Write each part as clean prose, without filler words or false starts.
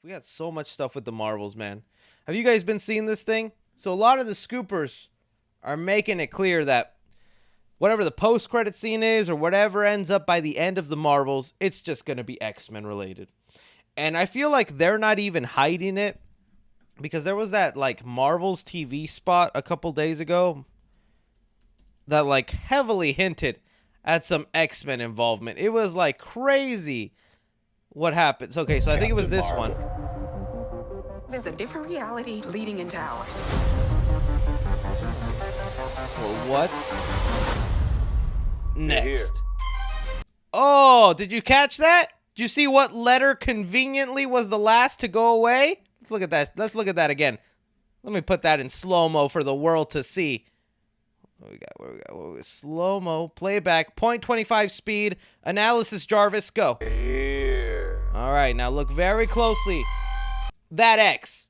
We got so much stuff with the Marvels, man. Have you guys been seeing this thing? So a lot of the scoopers are making it clear that whatever the post-credit scene is or whatever ends up by the end of the Marvels, it's just going to be X-Men related. And I feel like they're not even hiding it, because there was that like Marvel's TV spot a couple days ago that like heavily hinted at some X-Men involvement. It was like crazy what happens. Okay, so I think it was this one. There's a different reality leading into ours. Well, what's next? Oh, did you catch that? Did you see what letter conveniently was the last to go away? Let's look at that. Let's look at that again. Let me put that in slow-mo for the world to see. What we got? Slow-mo, playback, 0.25 speed, analysis, Jarvis, go. All right, now look very closely. That X.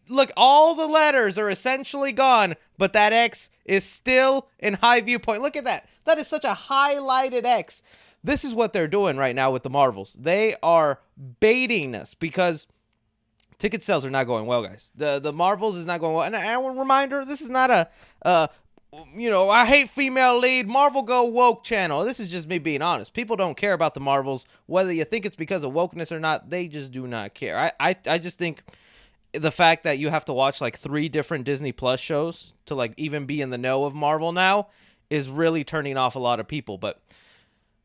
Look, all the letters are essentially gone, but that X is still in high viewpoint. Look at that. That is such a highlighted X. This is what they're doing right now with the Marvels. They are baiting us because ticket sales are not going well, guys. The Marvels is not going well. And a reminder, this is not a I hate female lead, Marvel go woke channel. This is just me being honest. People don't care about the Marvels. Whether you think it's because of wokeness or not, they just do not care. I just think the fact that you have to watch like 3 different Disney Plus shows to like even be in the know of Marvel now is really turning off a lot of people. But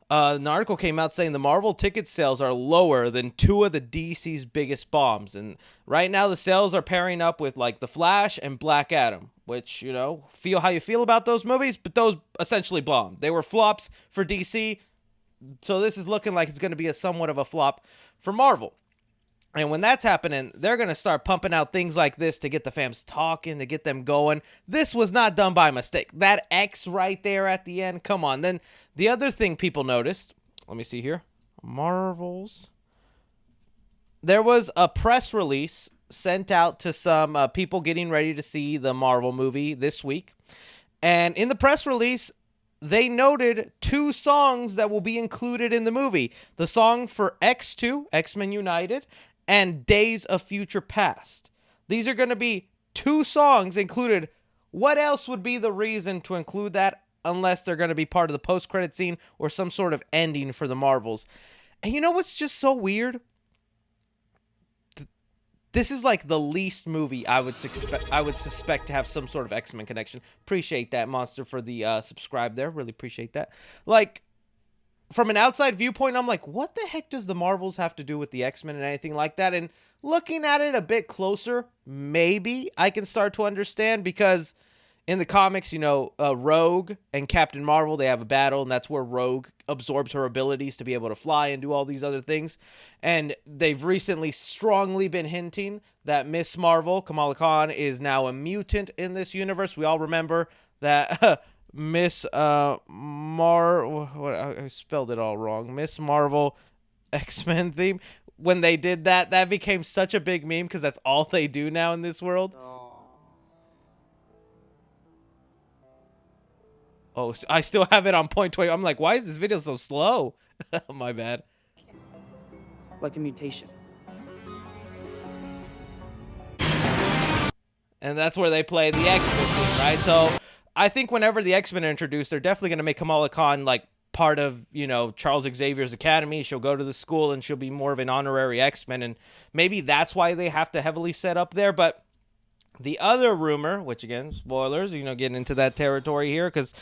an article came out saying the Marvel ticket sales are lower than 2 of the DC's biggest bombs. And right now the sales are pairing up with like The Flash and Black Adam, which, feel how you feel about those movies, but those essentially bombed. They were flops for DC. So this is looking like it's going to be somewhat of a flop for Marvel. And when that's happening, they're going to start pumping out things like this to get the fans talking, to get them going. This was not done by mistake. That X right there at the end, come on. Then the other thing people noticed, let me see here, Marvels. There was a press release sent out to some people getting ready to see the Marvel movie this week. And in the press release, they noted 2 songs that will be included in the movie. The song for X2, X-Men United, and Days of Future Past. These are going to be 2 songs included. What else would be the reason to include that unless they're going to be part of the post-credit scene or some sort of ending for the Marvels? And you know what's just so weird? This is like the least movie I would suspect to have some sort of X-Men connection. Appreciate that, Monster, for the subscribe there. Really appreciate that. Like, from an outside viewpoint, I'm like, what the heck does the Marvels have to do with the X-Men and anything like that? And looking at it a bit closer, maybe I can start to understand, because in the comics, Rogue and Captain Marvel, they have a battle, and that's where Rogue absorbs her abilities to be able to fly and do all these other things. And they've recently strongly been hinting that Miss Marvel, Kamala Khan, is now a mutant in this universe. We all remember that Miss I spelled it all wrong. Miss Marvel X-Men theme. When they did that, that became such a big meme because that's all they do now in this world. Oh, I still have it on 0.20. I'm like, why is this video so slow? My bad. Like a mutation. And that's where they play the X-Men theme, right? So I think whenever the X-Men are introduced, they're definitely going to make Kamala Khan like part of, Charles Xavier's academy. She'll go to the school and she'll be more of an honorary X-Men. And maybe that's why they have to heavily set up there. But the other rumor, which again, spoilers, getting into that territory here, because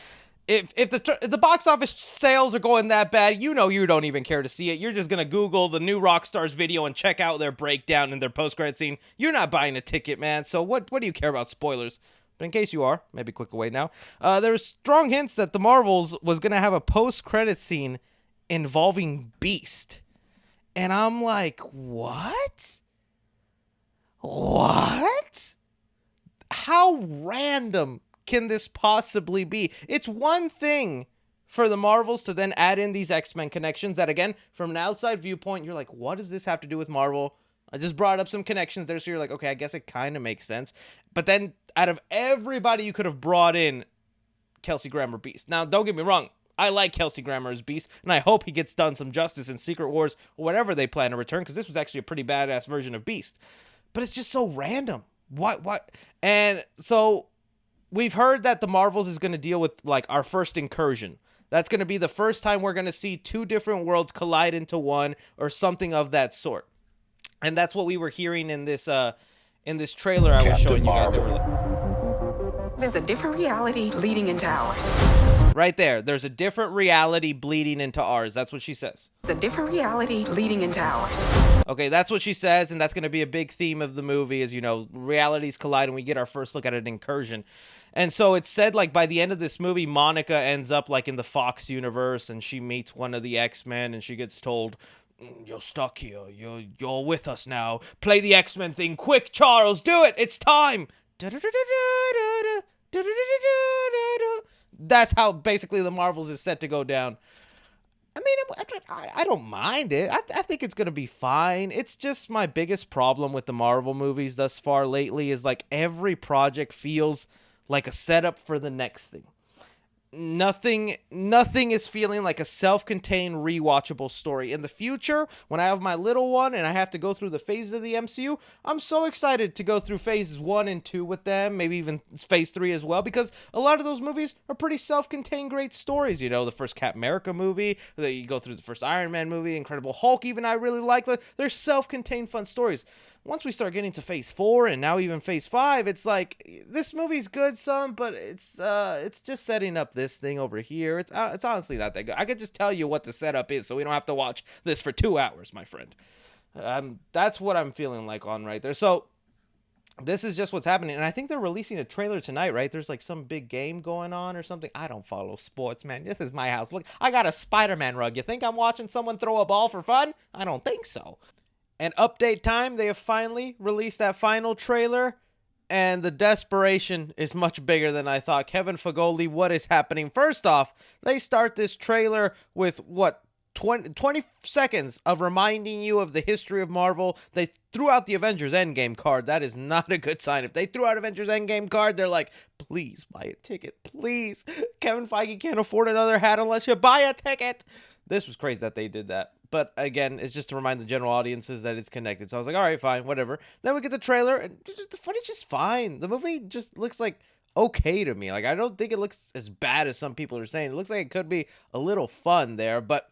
if the box office sales are going that bad, you don't even care to see it. You're just going to Google the new Rockstars video and check out their breakdown and their post-credit scene. You're not buying a ticket, man. So what do you care about spoilers? But in case you are, maybe click away now. There's strong hints that the Marvels was going to have a post-credit scene involving Beast. And I'm like, what? What? How random can this possibly be? It's one thing for the Marvels to then add in these X-Men connections that, again, from an outside viewpoint, you're like, what does this have to do with Marvel? I just brought up some connections there, so you're like, okay, I guess it kind of makes sense. But then, out of everybody you could have brought in, Kelsey Grammer Beast. Now, don't get me wrong. I like Kelsey Grammer as Beast, and I hope he gets done some justice in Secret Wars or whatever they plan to return, because this was actually a pretty badass version of Beast. But it's just so random. What? And so we've heard that the Marvels is going to deal with like our first incursion. That's going to be the first time we're going to see two different worlds collide into one or something of that sort. And that's what we were hearing in this trailer I was showing you guys earlier. There's a different reality leading into ours. Right there. There's a different reality bleeding into ours. That's what she says. There's a different reality leading into ours. Okay, that's what she says, and that's going to be a big theme of the movie is, realities collide and we get our first look at an incursion. And so it's said, like, by the end of this movie, Monica ends up, like, in the Fox universe, and she meets one of the X-Men, and she gets told, you're stuck here. You're with us now. Play the X-Men thing. Quick, Charles, do it. It's time. That's how, basically, the Marvels is set to go down. I mean, I don't mind it. I think it's going to be fine. It's just my biggest problem with the Marvel movies thus far lately is, like, every project feels like a setup for the next thing. Nothing is feeling like a self-contained rewatchable story. In the future, when I have my little one and I have to go through the phases of the MCU, I'm so excited to go through phases 1 and 2 with them, maybe even phase 3 as well, because a lot of those movies are pretty self-contained great stories. The first Captain America movie, you go through the first Iron Man movie, Incredible Hulk, even I really like. They're self-contained fun stories. Once we start getting to phase 4 and now even phase 5, it's like, this movie's good, but it's just setting up this thing over here. It's honestly not that good. I could just tell you what the setup is so we don't have to watch this for 2 hours, my friend. That's what I'm feeling like on right there. So this is just what's happening. And I think they're releasing a trailer tonight, right? There's like some big game going on or something. I don't follow sports, man. This is my house. Look, I got a Spider-Man rug. You think I'm watching someone throw a ball for fun? I don't think so. And update time, they have finally released that final trailer, and the desperation is much bigger than I thought. Kevin Feige, what is happening? First off, they start this trailer with, 20 seconds of reminding you of the history of Marvel. They threw out the Avengers Endgame card. That is not a good sign. If they threw out Avengers Endgame card, they're like, please buy a ticket, please. Kevin Feige can't afford another hat unless you buy a ticket. This was crazy that they did that. But again, it's just to remind the general audiences that it's connected. So I was like, all right, fine, whatever. Then we get the trailer, and the footage is fine. The movie just looks like okay to me. Like, I don't think it looks as bad as some people are saying. It looks like it could be a little fun there, but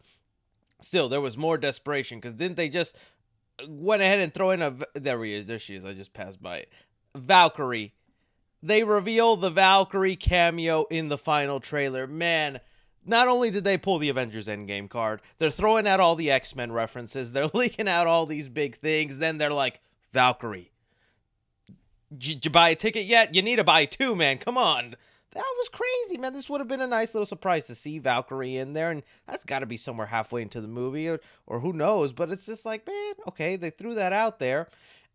still, there was more desperation, because didn't they just went ahead and throw in there she is. I just passed by it. Valkyrie. They reveal the Valkyrie cameo in the final trailer. Man, not only did they pull the Avengers Endgame card, they're throwing out all the X-Men references. They're leaking out all these big things. Then they're like, Valkyrie. Did you buy a ticket yet? You need to buy 2, man. Come on. That was crazy, man. This would have been a nice little surprise to see Valkyrie in there, and that's got to be somewhere halfway into the movie, or who knows. But it's just like, man, okay, they threw that out there.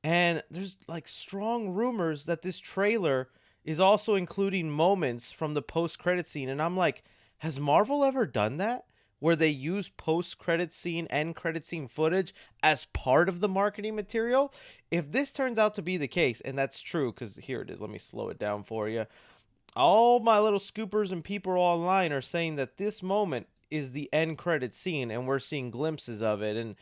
And there's like strong rumors that this trailer is also including moments from the post-credit scene. And I'm like, has Marvel ever done that? Where they use post-credit scene and credit scene footage as part of the marketing material? If this turns out to be the case, and that's true, because here it is, let me slow it down for you. All my little scoopers and people online are saying that this moment is the end credit scene, and we're seeing glimpses of it. And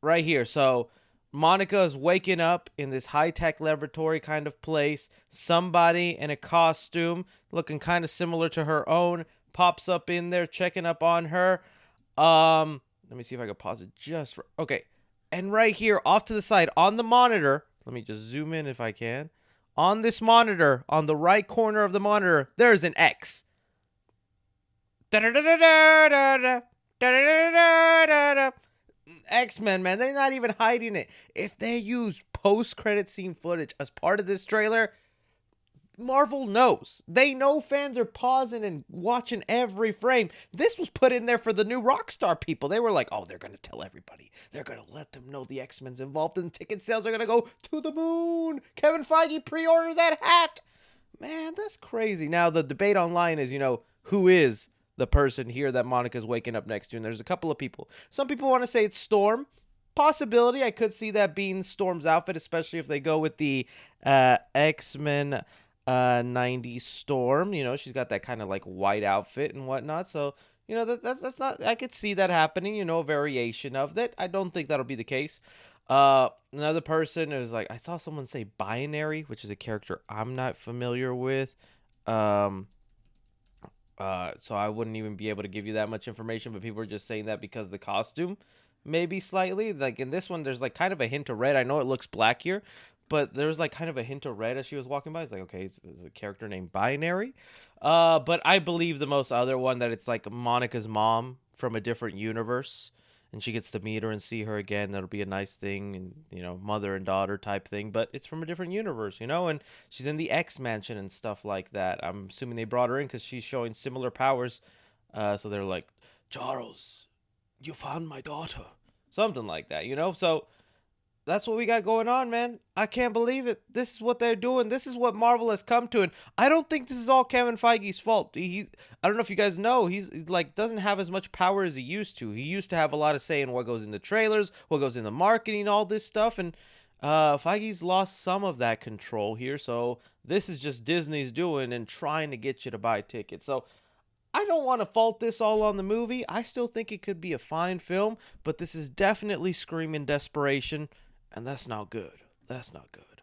right here, so Monica is waking up in this high-tech laboratory kind of place. Somebody in a costume looking kind of similar to her own pops up in there, checking up on her. Let me see if I can pause it just okay. And right here, off to the side, on the monitor, let me just zoom in if I can. On this monitor, on the right corner of the monitor, there's an X. X-Men, man, they're not even hiding it. If they use post-credit scene footage as part of this trailer, Marvel knows. They know fans are pausing and watching every frame. This was put in there for the new Rockstar people. They were like, oh, they're going to tell everybody. They're going to let them know the X-Men's involved, and ticket sales are going to go to the moon. Kevin Feige, pre-order that hat. Man, that's crazy. Now, the debate online is, who is the person here that Monica's waking up next to? And there's a couple of people. Some people want to say it's Storm. Possibility. I could see that being Storm's outfit, especially if they go with the X-Men 90s Storm. She's got that kind of like white outfit and whatnot. So, You know, that's not, I could see that happening, you know, a variation of that. I don't think that'll be the case. Another person is like, I saw someone say Binary, which is a character I'm not familiar with. Um, so I wouldn't even be able to give you that much information, but people are just saying that because the costume, maybe slightly. Like in this one, there's like kind of a hint of red. I know it looks black here, but there's like kind of a hint of red as she was walking by. It's like, okay, it's a character named Binary. But I believe the most other one that it's like Monica's mom from a different universe, and she gets to meet her and see her again. That'll be a nice thing, and you know, mother and daughter type thing. But it's from a different universe, you know, and she's in the X Mansion and stuff like that. I'm assuming they brought her in because she's showing similar powers. So they're like, Charles, you found my daughter, something like that, you know. So that's what we got going on, man. I can't believe it. This is what they're doing. This is what Marvel has come to, and I don't think this is all Kevin Feige's fault. I don't know if you guys know, he's like doesn't have as much power as he used to. He used to have a lot of say in what goes in the trailers, what goes in the marketing, all this stuff, and Feige's lost some of that control here. So this is just Disney's doing and trying to get you to buy tickets. So I don't want to fault this all on the movie. I still think it could be a fine film, but this is definitely screaming desperation. And that's not good. That's not good.